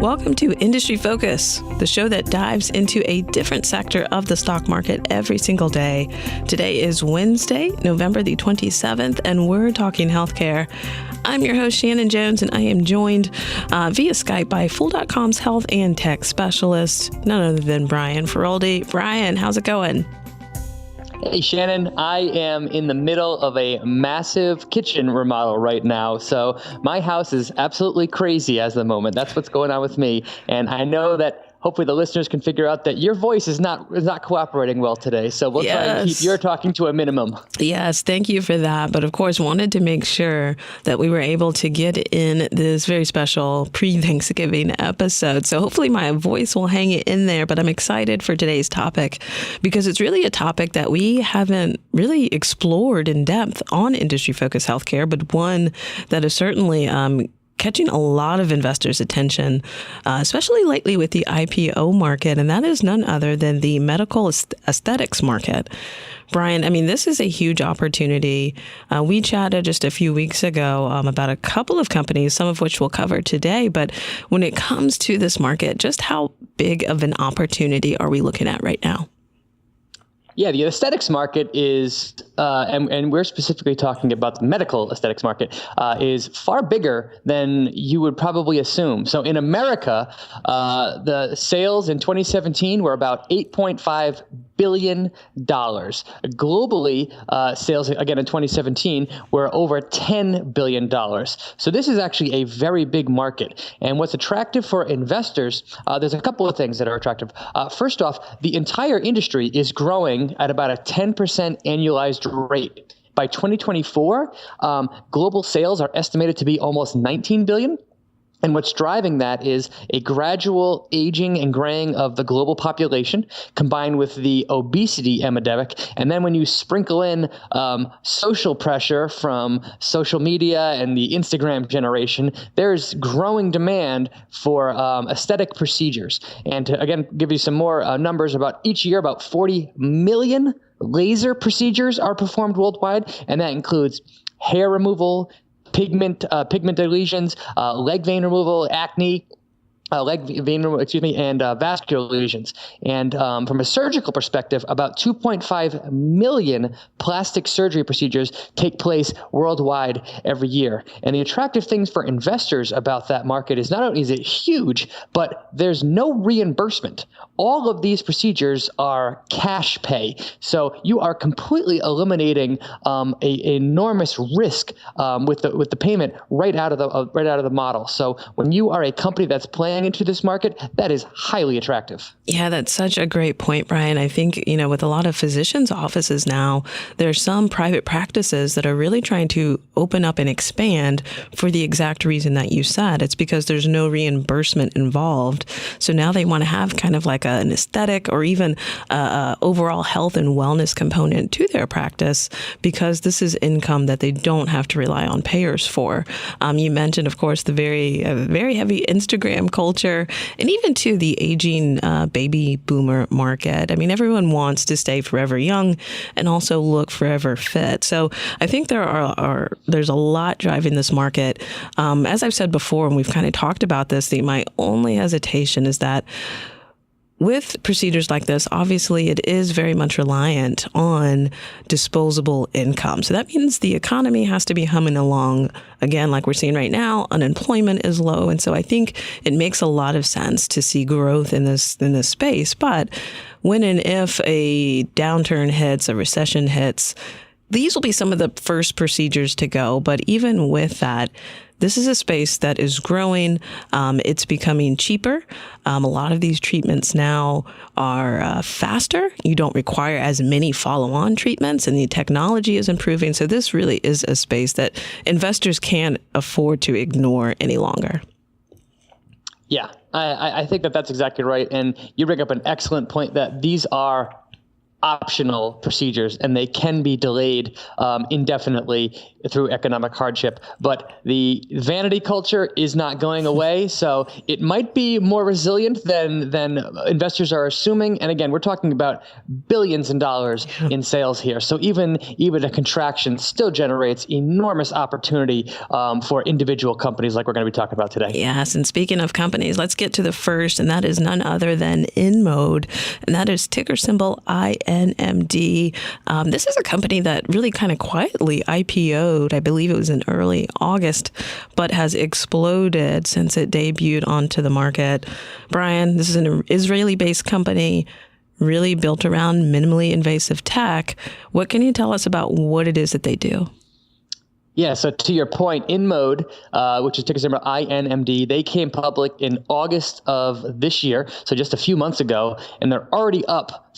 Welcome to Industry Focus, the show that dives into a different sector of the stock market every single day. Today is Wednesday, November the 27th, and we're talking healthcare. I'm your host, Shannon Jones, and I am joined via Skype by Fool.com's health and tech specialist, none other than Brian Feroldi. Brian, how's it going? Hey, Shannon, I am in the middle of a massive kitchen remodel right now. So my house is absolutely crazy at the moment. That's what's going on with me. And I know that hopefully the listeners can figure out that your voice is not cooperating well today. So we'll try and keep your talking to a minimum. Yes, thank you for that. But of course, wanted to make sure that we were able to get in this very special pre-Thanksgiving episode. So hopefully my voice will hang in there. But I'm excited for today's topic because it's really a topic that we haven't really explored in depth on Industry Focus Healthcare, but one that is certainly catching a lot of investors' attention, especially lately with the IPO market, and that is none other than the medical aesthetics market. Brian, I mean, this is a huge opportunity. We chatted just a few weeks ago about a couple of companies, some of which we'll cover today. But when it comes to this market, just how big of an opportunity are we looking at right now? Yeah, the aesthetics market is, and we're specifically talking about the medical aesthetics market, is far bigger than you would probably assume. So in America, the sales in 2017 were about $8.5 billion. Globally, sales, again, in 2017 were over $10 billion. So this is actually a very big market. And what's attractive for investors, there's a couple of things that are attractive. First off, the entire industry is growing at about a 10% annualized rate. By 2024, global sales are estimated to be almost $19 billion. And what's driving that is a gradual aging and graying of the global population combined with the obesity epidemic. And then when you sprinkle in social pressure from social media and the Instagram generation, there's growing demand for aesthetic procedures. And to, again, give you some more numbers, about each year, about 40 million laser procedures are performed worldwide. And that includes hair removal, pigmented lesions, leg vein removal, acne, and vascular lesions. And from a surgical perspective, about 2.5 million plastic surgery procedures take place worldwide every year. And the attractive things for investors about that market is not only is it huge, but there's no reimbursement. All of these procedures are cash pay. So you are completely eliminating an enormous risk with the payment right out of the model. So when you are a company that's playing into this market, that is highly attractive. Yeah, that's such a great point, Brian. I think, with a lot of physicians' offices now, there are some private practices that are really trying to open up and expand for the exact reason that you said. It's because there's no reimbursement involved. So now they want to have kind of like an aesthetic or even overall health and wellness component to their practice because this is income that they don't have to rely on payers for. You mentioned, of course, the very heavy Instagram culture and even to the aging baby boomer market. I mean, everyone wants to stay forever young and also look forever fit. So I think there's a lot driving this market. As I've said before, and we've kind of talked about this, my only hesitation is that with procedures like this, obviously, it is very much reliant on disposable income. So that means the economy has to be humming along. Again, like we're seeing right now, unemployment is low. And so I think it makes a lot of sense to see growth in this space. But when and if a downturn hits, a recession hits, these will be some of the first procedures to go. But even with that, this is a space that is growing. It's becoming cheaper. A lot of these treatments now are faster. You don't require as many follow-on treatments, and the technology is improving. So this really is a space that investors can't afford to ignore any longer. Yeah, I think that's exactly right. And you bring up an excellent point that these are optional procedures, and they can be delayed indefinitely through economic hardship. But the vanity culture is not going away, so it might be more resilient than investors are assuming. And again, we're talking about billions in dollars in sales here. So even a contraction still generates enormous opportunity for individual companies like we're going to be talking about today. Yes, and speaking of companies, let's get to the first, and that is none other than InMode, and that is ticker symbol INMD. This is a company that really kind of quietly IPO'd. I believe it was in early August, but has exploded since it debuted onto the market. Brian, this is an Israeli-based company, really built around minimally invasive tech. What can you tell us about what it is that they do? Yeah, so to your point, InMode, which is ticker symbol INMD, they came public in August of this year, so just a few months ago, and they're already up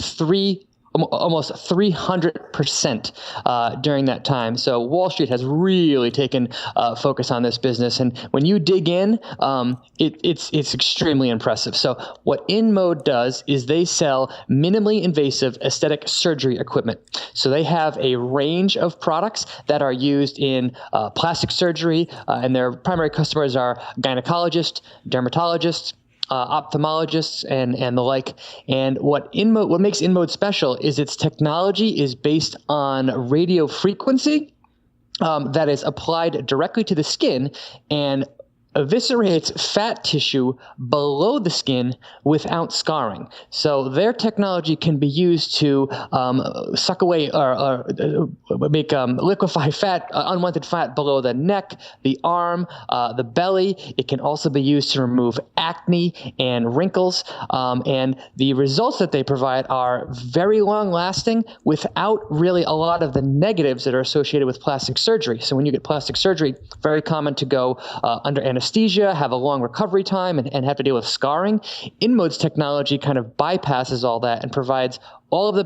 almost 300% during that time. So Wall Street has really taken focus on this business, and when you dig in, it's extremely impressive. So what InMode does is they sell minimally invasive aesthetic surgery equipment. So they have a range of products that are used in plastic surgery, and their primary customers are gynecologists, dermatologists, ophthalmologists and the like. And what makes InMode special is its technology is based on radio frequency that is applied directly to the skin and eviscerates fat tissue below the skin without scarring. So their technology can be used to suck away or make liquefy fat, unwanted fat below the neck, the arm, the belly. It can also be used to remove acne and wrinkles. And the results that they provide are very long lasting without really a lot of the negatives that are associated with plastic surgery. So when you get plastic surgery, very common to go under anesthesia, have a long recovery time, and have to deal with scarring. InMode's technology kind of bypasses all that and provides all of the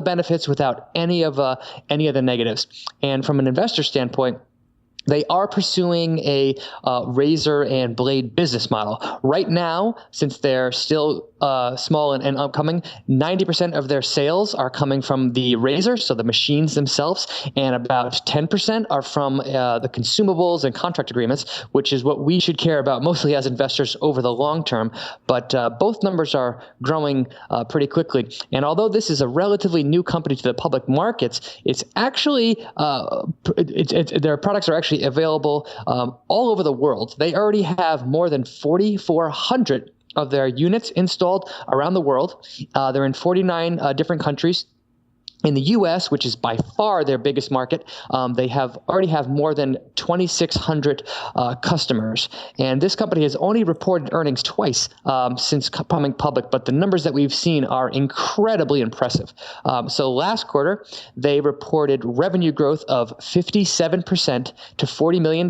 benefits without any of the negatives. And from an investor standpoint, they are pursuing a razor and blade business model. Right now, since they're still small and upcoming, 90% of their sales are coming from the razor, so the machines themselves, and about 10% are from the consumables and contract agreements, which is what we should care about mostly as investors over the long term. But both numbers are growing pretty quickly. And although this is a relatively new company to the public markets, it's actually their products are actually available all over the world. They already have more than 4,400 of their units installed around the world. They're in 49 different countries. In the U.S., which is by far their biggest market, they already have more than 2,600 customers. And this company has only reported earnings twice since coming public, but the numbers that we've seen are incredibly impressive. So last quarter, they reported revenue growth of 57% to $40 million.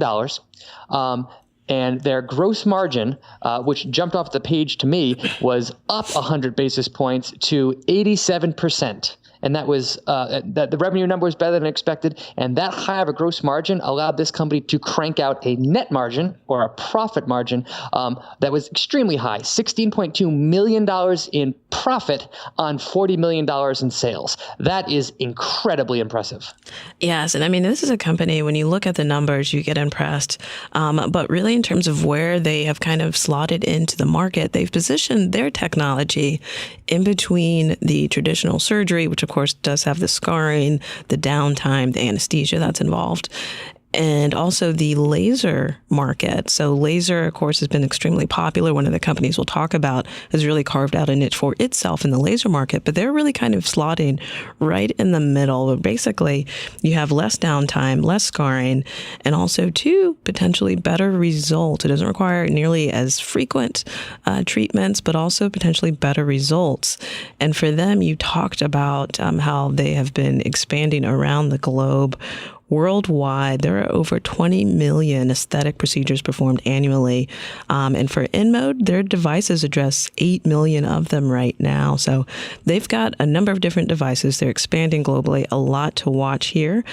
And their gross margin, which jumped off the page to me, was up 100 basis points to 87%. And that was that the revenue number was better than expected, and that high of a gross margin allowed this company to crank out a net margin or a profit margin that was extremely high, $16.2 million in profit on $40 million in sales. That is incredibly impressive. Yes, and I mean, this is a company, when you look at the numbers, you get impressed. But really, in terms of where they have kind of slotted into the market, they've positioned their technology in between the traditional surgery, which of course does have the scarring, the downtime, the anesthesia that's involved, and also the laser market. So laser, of course, has been extremely popular. One of the companies we'll talk about has really carved out a niche for itself in the laser market, but they're really kind of slotting right in the middle. Basically, you have less downtime, less scarring, and also, too, potentially better results. It doesn't require nearly as frequent treatments, but also potentially better results. And for them, you talked about how they have been expanding around the globe. Worldwide, there are over 20 million aesthetic procedures performed annually. And for InMode, their devices address 8 million of them right now. So they've got a number of different devices. They're expanding globally, a lot to watch here.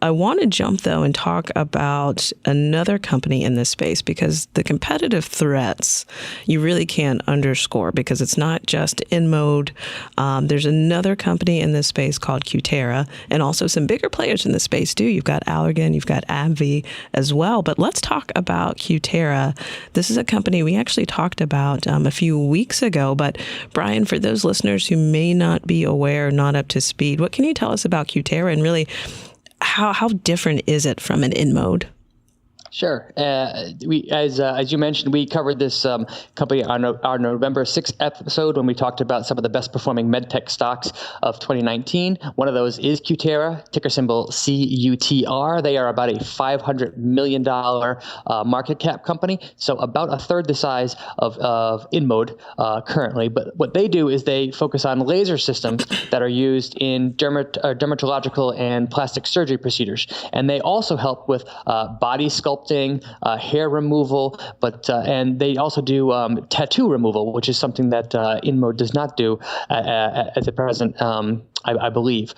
I want to jump, though, and talk about another company in this space, because the competitive threats you really can't underscore, because it's not just InMode. There's another company in this space called Cutera, and also some bigger players in this space too. You've got Allergan, you've got AbbVie as well. But let's talk about Cutera. This is a company we actually talked about a few weeks ago. But Brian, for those listeners who may not be aware, not up to speed, what can you tell us about Cutera, and really how different is it from an InMode? Sure. As you mentioned, we covered this company on our November 6th episode when we talked about some of the best performing medtech stocks of 2019. One of those is Cutera, ticker symbol CUTR. They are about a $500 million market cap company, so about a third the size of InMode currently. But what they do is they focus on laser systems that are used in dermatological and plastic surgery procedures. And they also help with body sculpting, hair removal, and they also do tattoo removal, which is something that InMode does not do at the present, I believe.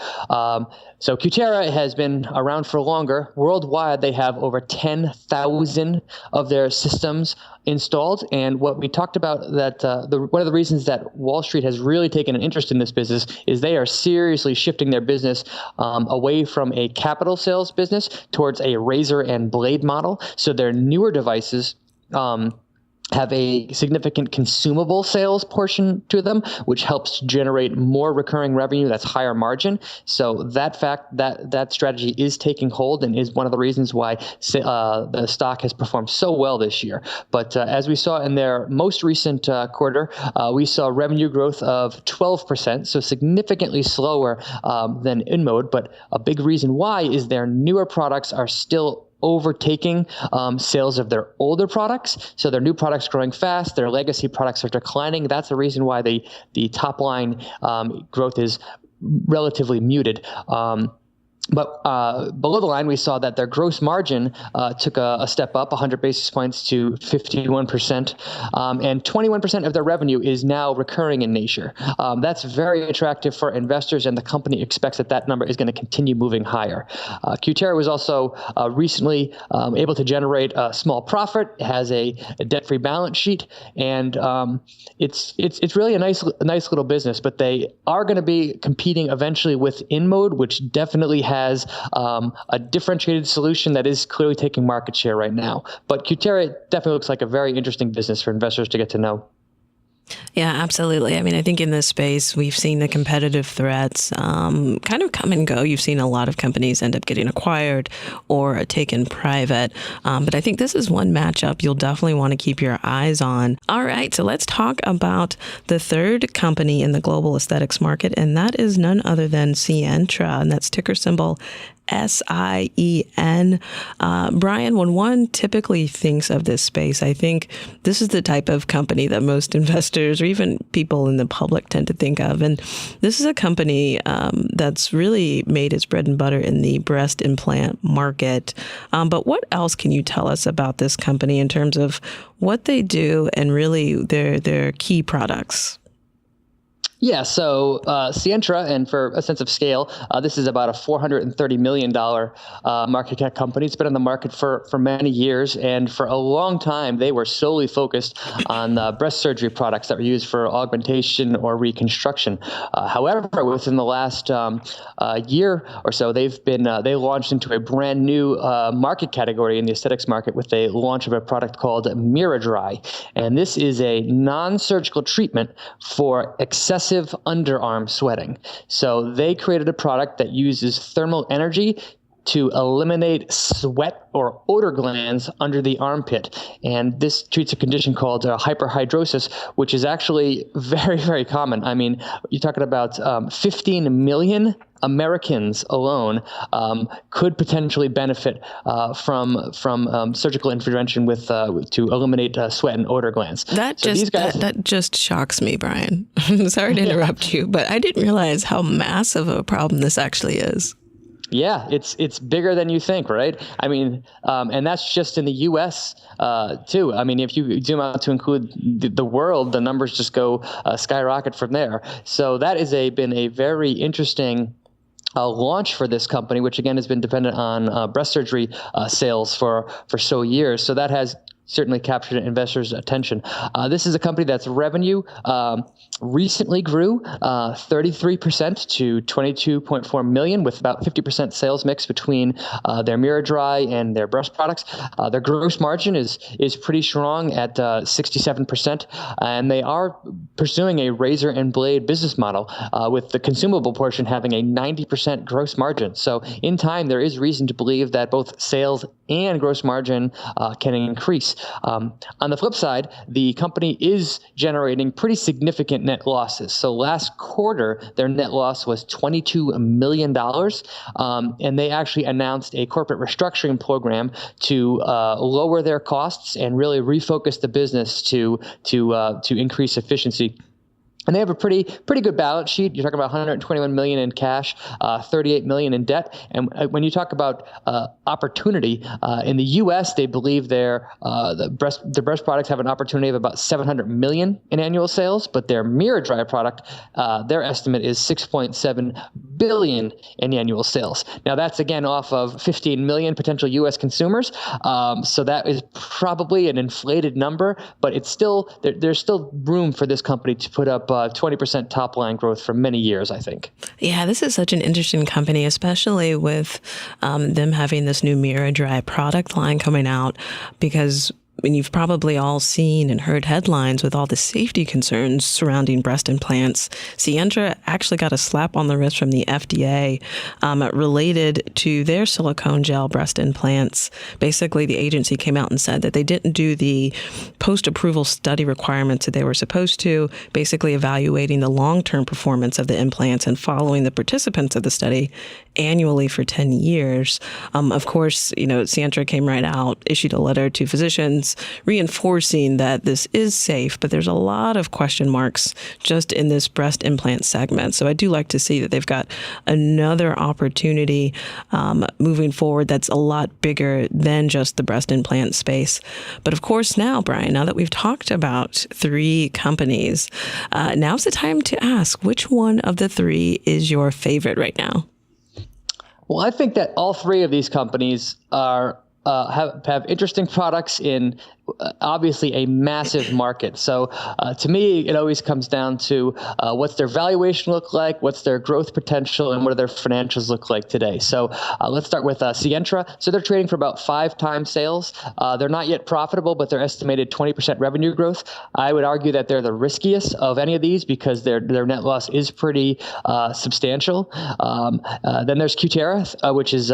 So Cutera has been around for longer. Worldwide, they have over 10,000 of their systems installed. And what we talked about, that one of the reasons that Wall Street has really taken an interest in this business is they are seriously shifting their business away from a capital sales business towards a razor and blade model. So their newer devices have a significant consumable sales portion to them, which helps generate more recurring revenue that's higher margin. So that strategy is taking hold and is one of the reasons why the stock has performed so well this year. But as we saw in their most recent quarter, we saw revenue growth of 12%, so significantly slower than InMode. But a big reason why is their newer products are still overtaking sales of their older products. So their new products growing fast, their legacy products are declining. That's the reason why the top line growth is relatively muted. But below the line, we saw that their gross margin took a step up, 100 basis points to 51%, and 21% of their revenue is now recurring in nature. That's very attractive for investors, and the company expects that number is going to continue moving higher. Cutera was also recently able to generate a small profit, has a debt-free balance sheet, and it's really a nice little business. But they are going to be competing eventually with InMode, which definitely has a differentiated solution that is clearly taking market share right now. But Cutera definitely looks like a very interesting business for investors to get to know. Yeah, absolutely. I mean, I think in this space, we've seen the competitive threats kind of come and go. You've seen a lot of companies end up getting acquired or taken private. But I think this is one matchup you'll definitely want to keep your eyes on. All right, so let's talk about the third company in the global aesthetics market, and that is none other than Sientra, and that's ticker symbol SIEN. Brian, when one typically thinks of this space, I think this is the type of company that most investors or even people in the public tend to think of. And this is a company that's really made its bread and butter in the breast implant market. But what else can you tell us about this company in terms of what they do and really their key products? Yeah, so Sientra, and for a sense of scale, this is about a $430 million market cap company. It's been on the market for many years, and for a long time, they were solely focused on breast surgery products that were used for augmentation or reconstruction. However, within the last year or so, they launched into a brand new market category in the aesthetics market with a launch of a product called Miradry, and this is a non-surgical treatment for excessive underarm sweating. So they created a product that uses thermal energy to eliminate sweat or odor glands under the armpit. And this treats a condition called hyperhidrosis, which is actually very, very common. I mean, you're talking about 15 million Americans alone could potentially benefit from surgical intervention to eliminate sweat and odor glands. That just shocks me, Brian. Sorry to interrupt you, but I didn't realize how massive of a problem this actually is. Yeah, it's bigger than you think, right? I mean, and that's just in the U.S. Too. I mean, if you zoom out to include the world, the numbers just go skyrocket from there. So that is been a very interesting launch for this company, which again has been dependent on breast surgery sales for so years. So that has certainly captured investors' attention. This is a company that's revenue recently grew 33% to $22.4 million, with about 50% sales mix between their Miradry and their breast products. Their gross margin is pretty strong at 67%, and they are pursuing a razor and blade business model with the consumable portion having a 90% gross margin. So in time, there is reason to believe that both sales and gross margin can increase. On the flip side, the company is generating pretty significant net losses. So last quarter, their net loss was $22 million, and they actually announced a corporate restructuring program to lower their costs and really refocus the business to increase efficiency. And they have a pretty good balance sheet. You're talking about $121 million in cash, $38 million in debt. And when you talk about opportunity in the U.S., they believe the breast products have an opportunity of about $700 million in annual sales. But their Miradry product, their estimate is $6.7 billion in annual sales. Now that's again off of 15 million potential U.S. consumers. So that is probably an inflated number, but it's still there's still room for this company to put up 20% top line growth for many years, I think. Yeah, this is such an interesting company, especially with them having this new Miradry product line coming out, because you've probably all seen and heard headlines with all the safety concerns surrounding breast implants. Sientra actually got a slap on the wrist from the FDA related to their silicone gel breast implants. Basically, the agency came out and said that they didn't do the post-approval study requirements that they were supposed to, basically evaluating the long-term performance of the implants and following the participants of the study annually for 10 years. Of course, Sientra came right out, issued a letter to physicians reinforcing that this is safe, but there's a lot of question marks just in this breast implant segment. So I do like to see that they've got another opportunity moving forward that's a lot bigger than just the breast implant space. But of course now, Brian, now that we've talked about three companies, now's the time to ask, which one of the three is your favorite right now? Well, I think that all three of these companies are have interesting products in obviously a massive market. So to me, it always comes down to what's their valuation look like, what's their growth potential, and what do their financials look like today. So let's start with Sientra. So they're trading for about 5 times sales. They're not yet profitable, but their estimated 20% revenue growth. I would argue that they're the riskiest of any of these because their net loss is pretty substantial. Then there's Cutera, which is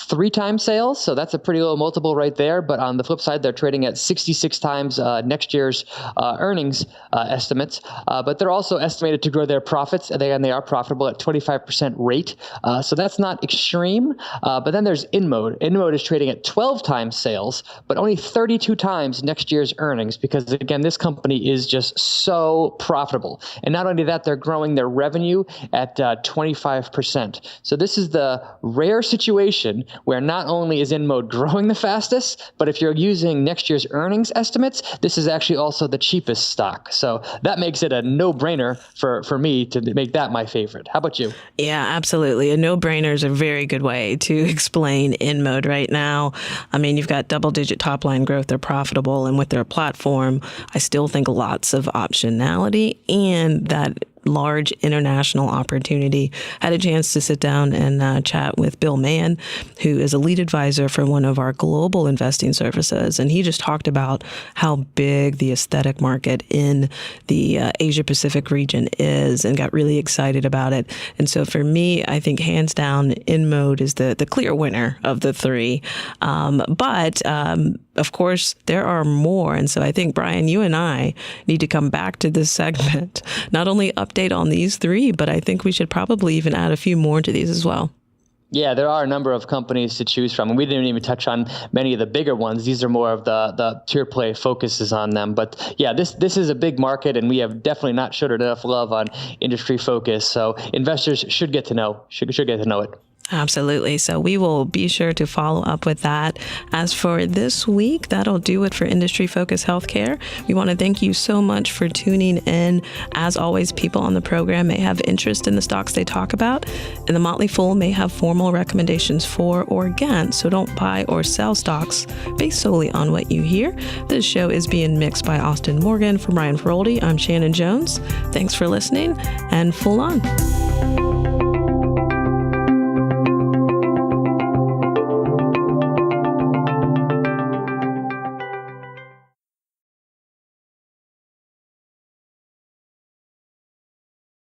3 times sales. So that's a pretty low multiple right there. But on the flip side, they're trading at 66 times next year's earnings estimates, but they're also estimated to grow their profits. They are profitable at 25% rate, so that's not extreme. But then there's InMode. InMode is trading at 12 times sales, but only 32 times next year's earnings because, again, this company is just so profitable. And not only that, they're growing their revenue at 25%. So this is the rare situation where not only is InMode growing the fastest, but if you're using next year's earnings estimates, this is actually also the cheapest stock. So that makes it a no-brainer for me to make that my favorite. How about you? Yeah, absolutely. A no-brainer is a very good way to explain InMode right now. I mean, you've got double-digit top-line growth. They're profitable. And with their platform, I still think lots of optionality and that large international opportunity. Had a chance to sit down and chat with Bill Mann, who is a lead advisor for one of our global investing services. And he just talked about how big the aesthetic market in the Asia Pacific region is and got really excited about it. And so for me, I think hands down, InMode is the clear winner of the three. But of course, there are more. And so I think, Brian, you and I need to come back to this segment, not only update on these three, but I think we should probably even add a few more to these as well. Yeah, there are a number of companies to choose from, and we didn't even touch on many of the bigger ones. These are more of the pure play focuses on them. But yeah, this is a big market, and we have definitely not showed enough love on industry focus. So investors should get to know it. Absolutely. So we will be sure to follow up with that. As for this week, that'll do it for Industry Focus Healthcare. We want to thank you so much for tuning in. As always, people on the program may have interest in the stocks they talk about, and the Motley Fool may have formal recommendations for or against. So don't buy or sell stocks based solely on what you hear. This show is being mixed by Austin Morgan. From Ryan Feroldi, I'm Shannon Jones. Thanks for listening, and full on.